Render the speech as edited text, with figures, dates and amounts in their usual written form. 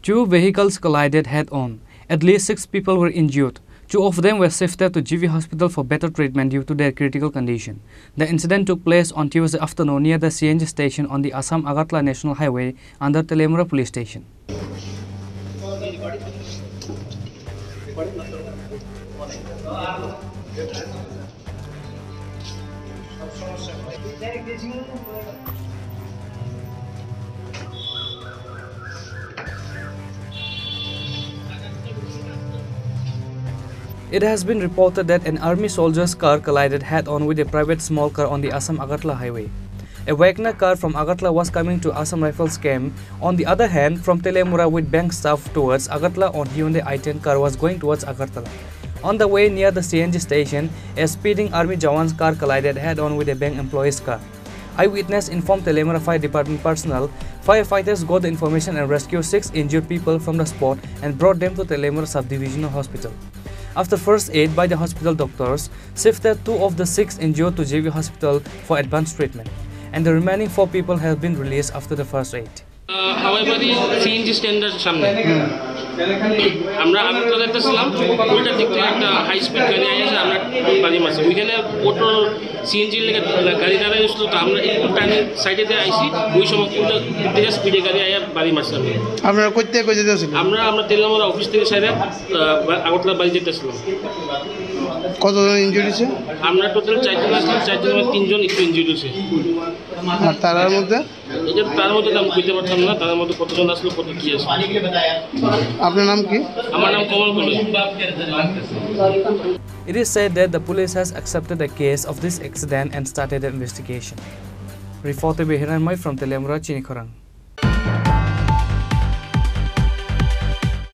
Two vehicles collided head-on. At least 6 people were injured. 2 of them were shifted to GV Hospital for better treatment due to their critical condition. The incident took place on Tuesday afternoon near the CNG station on the Assam-Agartala National Highway under Telemura Police Station. It has been reported that an army soldier's car collided head-on with a private small car on the Assam-Agartala highway. A Wagner car from Agartala was coming to Assam Rifles camp. On the other hand, from Telemura with bank staff towards Agartala on Hyundai i10 car was going towards Agartala. On the way near the CNG station, a speeding army Jawan's car collided head-on with a bank employee's car. Eyewitness informed Telemura Fire Department personnel. Firefighters got the information and rescued 6 injured people from the spot and brought them to Telemura Subdivisional Hospital. After first aid by the hospital doctors, shifted 2 of the 6 injured to JV Hospital for advanced treatment, and the remaining 4 people have been released after the first aid. However, the CNG standard সামনে আমরা আগরতলা ছিলাম উল্টা দিক থেকে একটা high speed গাড়ি এসে আমরা বাড়ি মারছি ওইখানে অটো সিএনজি গাড়ি দাঁড়ায় ছিল তো আমরা একটু টাইম সাইডে দিয়ে আইছি ওই সময় উল্টা দিক থেকে স্পিডে গাড়ি আয়া বাড়ি মারছি আপনারা কই থেকে যেতেছিলেন? আমরা তেলামরা অফিস থেকে সাইডে আগরতলা বাড়ি যেতেছিলাম। কতজন ইনজুরি হয়েছে? আমরা টোটাল 4 জন আসলাম, 4 জনের 3 জন একটু ইনজুরি হয়েছে। আর তার মধ্যে তার মধ্যে আমি কইতে পারতাম না তার মধ্যে কতজন আসলো কত কি আছে। আপনার নাম কি? আমার নাম কমল কলই। It is said that the police has accepted the case of this accident and started an investigation. Reporter Behiran Mai from Telemura, Chinikhorang.